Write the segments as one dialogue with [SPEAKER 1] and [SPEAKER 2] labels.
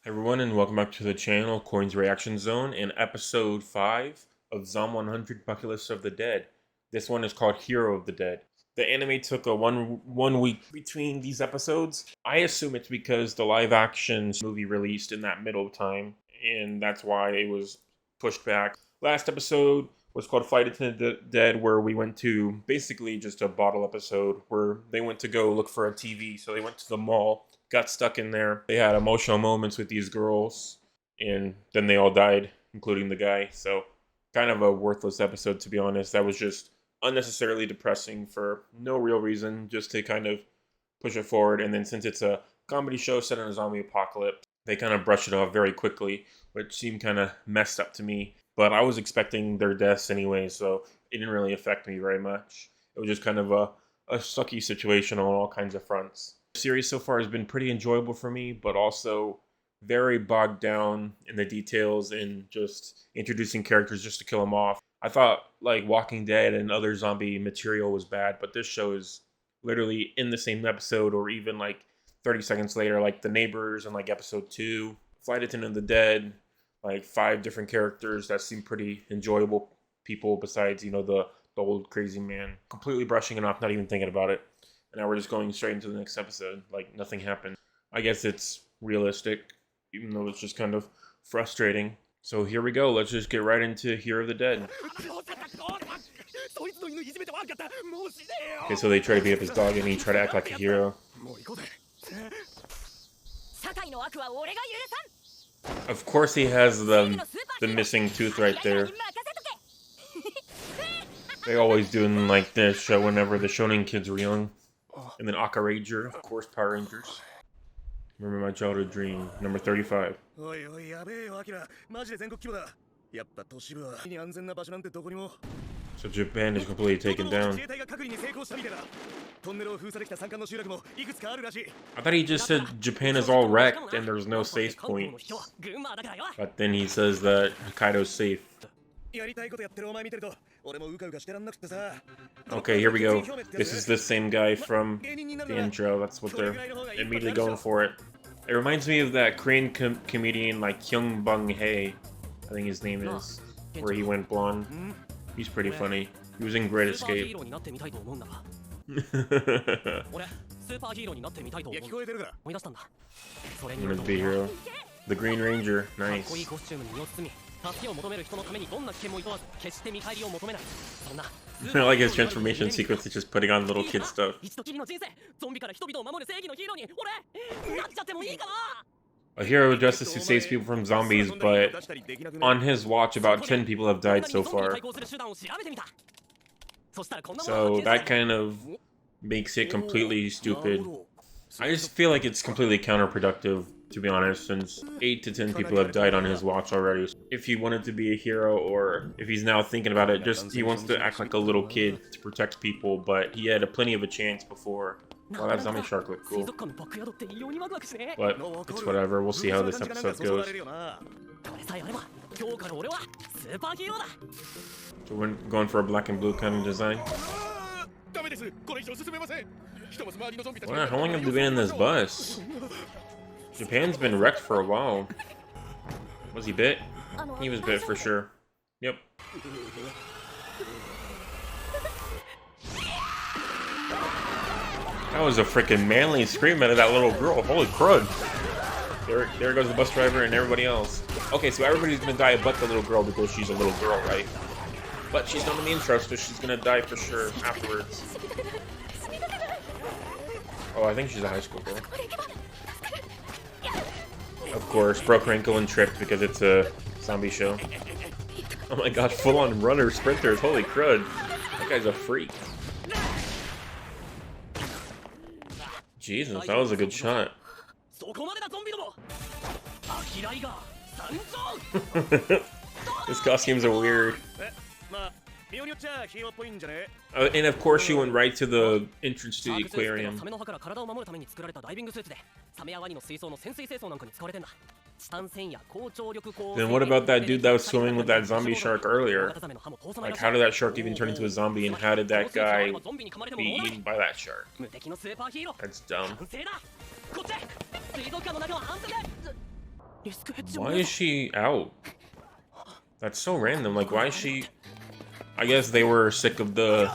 [SPEAKER 1] Hi everyone, and welcome back to the channel, Coins Reaction Zone, in episode 5 of Zom 100 Bucket List of the Dead. This one is called Hero of the Dead. The anime took a one week between these episodes. I assume it's because the live action movie released in that middle time, and that's why it was pushed back. Last episode was called Flight Attendant the Dead, where we went to basically just a bottle episode where they went to go look for a TV. So they went to the mall, got stuck in there. They had emotional moments with these girls, and then they all died, including the guy. So kind of a worthless episode, to be honest. That was just unnecessarily depressing for no real reason, just to kind of push it forward. And then since it's a comedy show set in a zombie apocalypse, they kind of brushed it off very quickly, which seemed kind of messed up to me. But I was expecting their deaths anyway, so it didn't really affect me very much. It was just kind of a sucky situation on all kinds of fronts. The series so far has been pretty enjoyable for me, but also very bogged down in the details and just introducing characters just to kill them off. I thought like Walking Dead and other zombie material was bad, but this show is literally in the same episode or even like 30 seconds later, like The Neighbors and like episode 2, Flight Attendant of the Dead, like 5 different characters that seem pretty enjoyable people besides, the old crazy man. Completely brushing it off, not even thinking about it. And now we're just going straight into the next episode, like nothing happened. I guess it's realistic, even though it's just kind of frustrating. So here we go, let's just get right into Hero of the Dead. Okay, so they try to beat up his dog and he try to act like a hero. Of course he has the missing tooth right there. They always do in like this show whenever the shonen kids were young. And then Aka Ranger, of course, Power Rangers. Remember my childhood dream, number 35. So Japan is completely taken down. I thought he just said Japan is all wrecked and there's no safe point. But then he says that Hokkaido's safe. Okay, here we go. This is the same guy from the intro. That's what they're immediately going for it. It reminds me of that Korean comedian like Hyung Bung Hae, I think his name is, where he went blonde. He's pretty funny. He was in Great Escape. I'm gonna be hero. The Green Ranger, nice. I like his transformation sequence is just putting on little kid stuff. A hero of justice who saves people from zombies, but on his watch about 10 people have died so far. So that kind of makes it completely stupid. I just feel like it's completely counterproductive, to be honest, since 8 to 10 people have died on his watch already. If he wanted to be a hero, or if he's now thinking about it, just he wants to act like a little kid to protect people, but he had plenty of a chance before. Well, that zombie shark looked cool. But it's whatever, we'll see how this episode goes. So we're going for a black and blue kind of design. Wow, how long have they been in this bus? Japan's been wrecked for a while. Was he bit? He was bit for sure. Yep. That was a freaking manly scream out of that little girl. Holy crud. There goes the bus driver and everybody else. Okay, so everybody's gonna die but the little girl because she's a little girl, right? But she's not in the intro, so she's gonna die for sure afterwards. Oh, I think she's a high school girl. Of course, broke her ankle and tripped because it's a zombie show. Oh my gosh, full-on runner sprinters, holy crud. That guy's a freak. Jesus, that was a good shot. His costumes are weird. And of course she went right to the entrance to the aquarium. Then what about that dude that was swimming with that zombie shark earlier? Like, how did that shark even turn into a zombie, and how did that guy be eaten by that shark? That's dumb. Why is she out? That's so random. Like, why is she... I guess they were sick of the...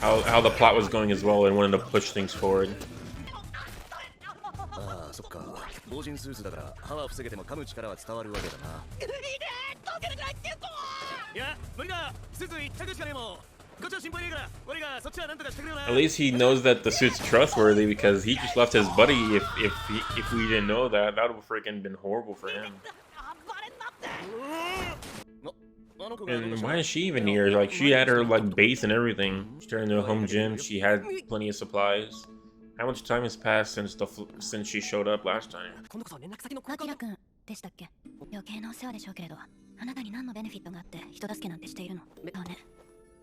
[SPEAKER 1] How the plot was going as well and wanted to push things forward. At least he knows that the suit's trustworthy, because he just left his buddy. If we didn't know that, that would have freaking been horrible for him. And why is she even here? Like, she had her like base and everything. She turned into a home gym. She had plenty of supplies. How much time has passed since she showed up last time?
[SPEAKER 2] でしたっけ？余計なお世話でしょうけれど、あなたに何のベネフィットがあって人助けなんてしているの？そうね。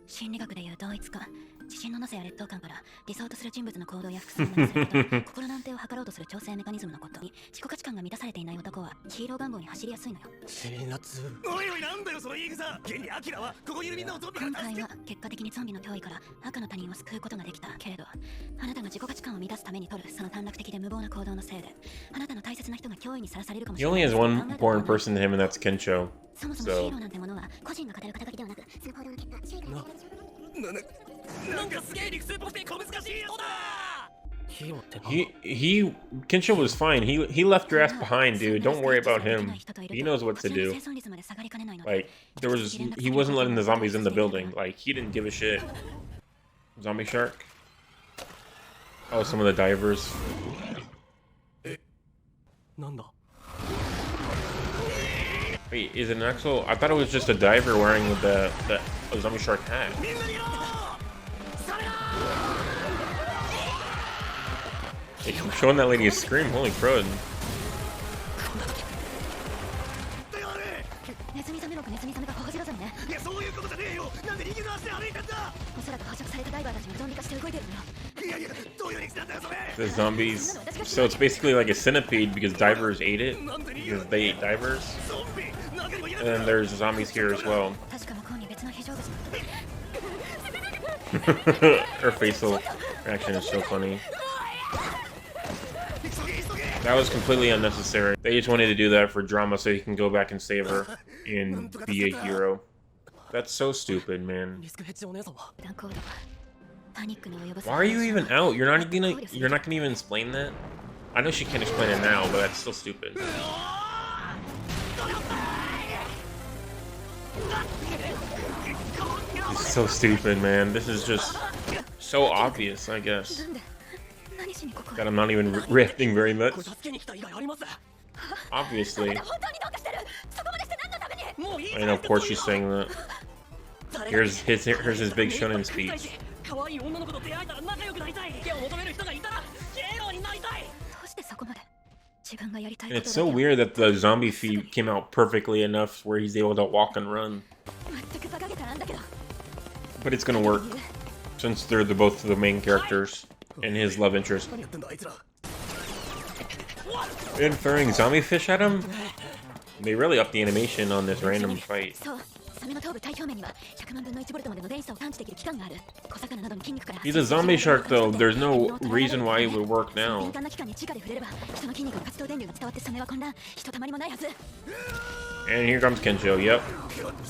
[SPEAKER 2] 心理学でいう同一化、自信のなさや劣等感から理想とする人物の行動や服装を真似すること、心の安定を図ろうとする調整メカニズムのことに、自己価値観が満たされていない男はヒーロー願望に走りやすいのよ。おいおい、なんだよその言い草。現にアキラはここにいるみんなをゾンビから助け。今回は結果的にゾンビの脅威から赤の他人を救うことができたけれど、あなたが自己価値観を満たすために取るその短絡的で無謀な行動のせいで、あなたの大切な人が脅威にさらされるかもしれない。
[SPEAKER 1] He only has one important person to him, and that's Kensho.
[SPEAKER 2] そもそもヒーローなんてものは個人の語る肩書きではなく、その行動の結果、周囲から
[SPEAKER 1] Kensho was fine. He left your ass behind, dude. Don't worry about him. He knows what to do. Like, he wasn't letting the zombies in the building. Like, he didn't give a shit. Zombie shark. Oh, some of the divers. Wait, is it an actual? I thought it was just a diver wearing the zombie shark hat. Hey, I'm showing that lady a scream. Holy crud. The zombies. So it's basically like a centipede because divers ate it. Because they ate divers. And then there's zombies here as well. Her facial reaction is so funny. That was completely unnecessary. They just wanted to do that for drama so he can go back and save her and be a hero. That's so stupid, man. Why are you even out? You're not gonna even explain that? I know she can't explain it now, but that's still stupid. It's so stupid, man. This is just so obvious, I guess. That I'm not even riffing very much. Obviously. And of course she's saying that. Here's his big shonen speech. And it's so weird that the zombie feed came out perfectly enough where he's able to walk and run. But it's gonna work, since they're both the main characters and his love interest. And throwing zombie fish at him? They really upped the animation on this random fight. He's a zombie shark though, there's no reason why it would work now. And here comes Kensho, yep.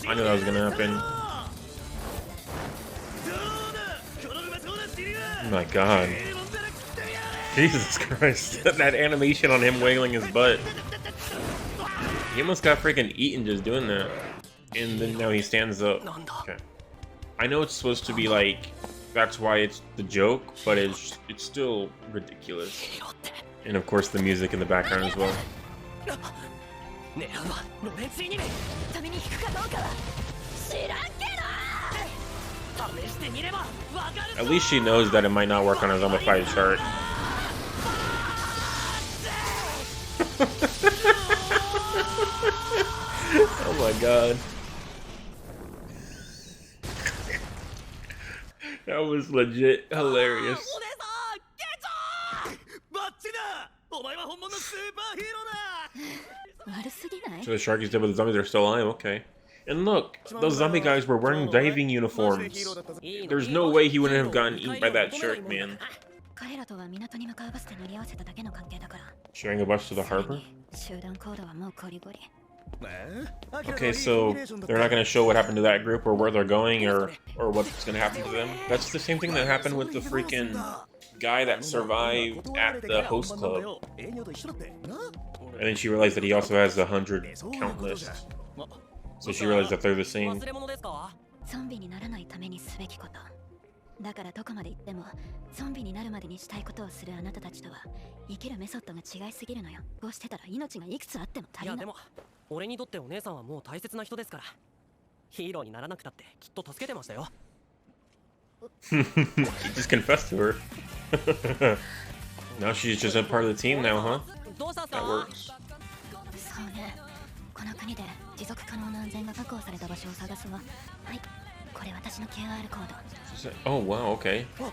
[SPEAKER 1] I knew that was gonna happen. Oh my god. Jesus Christ. That animation on him wiggling his butt. He almost got freaking eaten just doing that. And then now he stands up. Okay. I know it's supposed to be like, that's why it's the joke, but it's still ridiculous. And of course the music in the background as well. At least she knows that it might not work on a zombified shark. Oh my god. That was legit hilarious. So the shark is dead, but the zombies are still alive, okay. And look, those zombie guys were wearing diving uniforms. There's no way he wouldn't have gotten eaten by that shark, man.
[SPEAKER 2] 彼らとは港に向かうバスで乗り合わせただけの関係だから。
[SPEAKER 1] Sharing a bus to the
[SPEAKER 2] それ
[SPEAKER 1] harbor?
[SPEAKER 2] に集団行動はもうゴリゴリ。
[SPEAKER 1] Okay, so they're not going to show what happened to that group or where they're going or what's going to happen to them. That's the same thing that happened with the freaking guy that survived at the host club. And then she realized that he also has 100 count list. So she realized that they're the same.
[SPEAKER 2] ゾンビにならないためにすべきこと。だからどこまで行ってもゾンビになるまでにしたいことをするあなたたちとは生きるメソッドが違いすぎるのよ。こうしてたら命がいくつあっても足りない。いやでも俺にとってお姉さんはもう大切な人ですから。ヒーローにならなくたってきっと助けてましたよ。
[SPEAKER 1] She just confessed to her. Now she's just a part of the team now, huh? That works.
[SPEAKER 2] そうね。この国で持続可能な安全が確保された場所を探すわ。はい。これ私の QR コード。
[SPEAKER 1] Oh wow, okay.
[SPEAKER 2] ど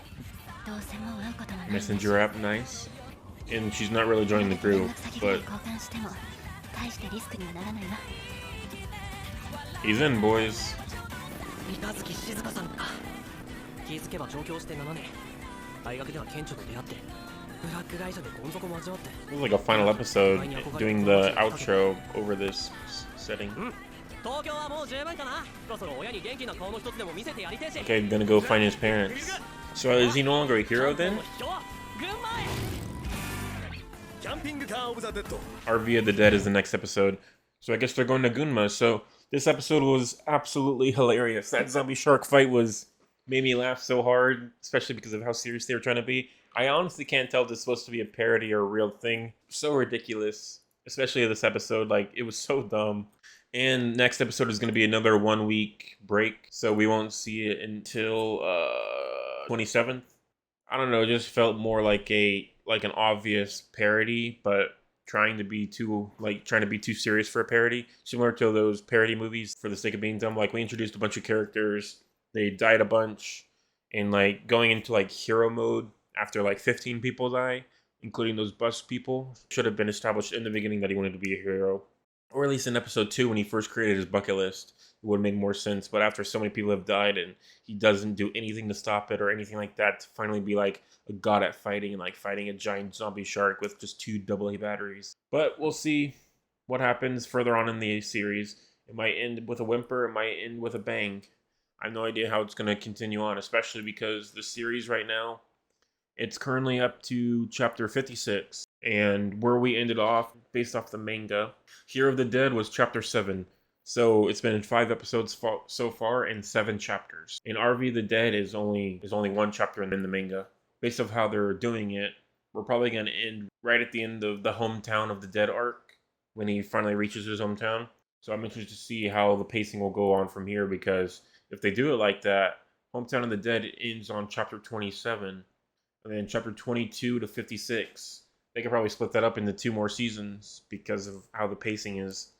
[SPEAKER 2] うせもう会うこともない。
[SPEAKER 1] Messenger app, nice. And she's not really joining the group, but
[SPEAKER 2] 交換しても大してリスクにはならないわ。
[SPEAKER 1] he's in, boys.
[SPEAKER 3] 三日月静香さんか。気づけば上京して7年。大学では顕著と出会って、ブラック会社でゴン底も味わって。
[SPEAKER 1] This is like a final episode doing the outro over this setting.
[SPEAKER 3] 東京はもう十分かな。そろそろ親に元気な顔の一つでも見せてやりてえし。
[SPEAKER 1] Okay, gonna go find his parents. So is he no longer a hero then? RV of the Dead is the next episode. So I guess they're going to Gunma. So this episode was absolutely hilarious. That zombie shark fight made me laugh so hard, especially because of how serious they were trying to be. I honestly can't tell if this is supposed to be a parody or a real thing. So ridiculous, especially this episode. Like, it was so dumb. And next episode is going to be another 1 week break, so we won't see it until 27th. I don't know, it just felt more like an obvious parody, but trying to be too serious for a parody, similar to those parody movies for the sake of being dumb. Like, we introduced a bunch of characters, they died a bunch, and like going into like hero mode after like 15 people die, including those bus people, should have been established in the beginning that he wanted to be a hero. Or at least in episode 2 when he first created his bucket list, it would make more sense. But after so many people have died and he doesn't do anything to stop it or anything like that, to finally be like a god at fighting and like fighting a giant zombie shark with just 2 AA batteries. But we'll see what happens further on in the series. It might end with a whimper, it might end with a bang. I have no idea how it's going to continue on, especially because the series right now, it's currently up to chapter 56. And where we ended off, based off the manga, Hero of the Dead was chapter 7. So it's been 5 episodes so far and 7 chapters. And RV the Dead is only 1 chapter in the manga. Based off how they're doing it, we're probably going to end right at the end of the hometown of the Dead arc, when he finally reaches his hometown. So I'm interested to see how the pacing will go on from here, because if they do it like that, Hometown of the Dead ends on chapter 27, and then chapter 22 to 56. They could probably split that up into 2 more seasons because of how the pacing is.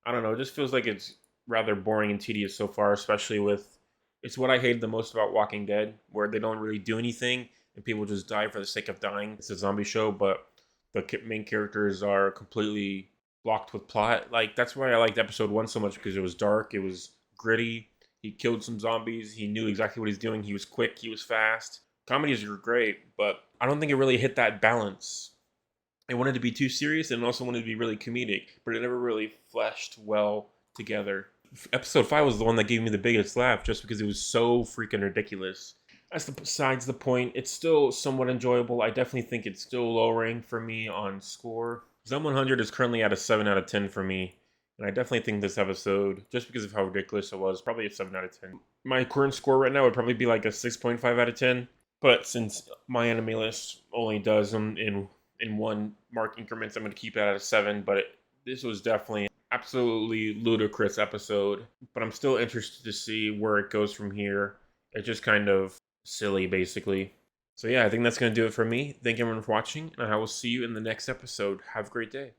[SPEAKER 1] I don't know, it just feels like it's rather boring and tedious so far, especially with... It's what I hated the most about Walking Dead, where they don't really do anything, and people just die for the sake of dying. It's a zombie show, but the main characters are completely blocked with plot. Like, that's why I liked episode 1 so much, because it was dark, it was gritty, he killed some zombies, he knew exactly what he's doing, he was quick, he was fast. Comedies are great, but I don't think it really hit that balance. It wanted to be too serious and also wanted to be really comedic, but it never really fleshed well together. Episode 5 was the one that gave me the biggest laugh, just because it was so freaking ridiculous. That's besides the point. It's still somewhat enjoyable. I definitely think it's still lowering for me on score. Zone 100 is currently at a 7 out of 10 for me. And I definitely think this episode, just because of how ridiculous it was, probably a 7 out of 10. My current score right now would probably be like a 6.5 out of 10. But since my enemy list only does them in 1 mark increments, I'm going to keep it at a 7. But this was definitely an absolutely ludicrous episode. But I'm still interested to see where it goes from here. It's just kind of silly, basically. So yeah, I think that's going to do it for me. Thank you everyone for watching, and I will see you in the next episode. Have a great day.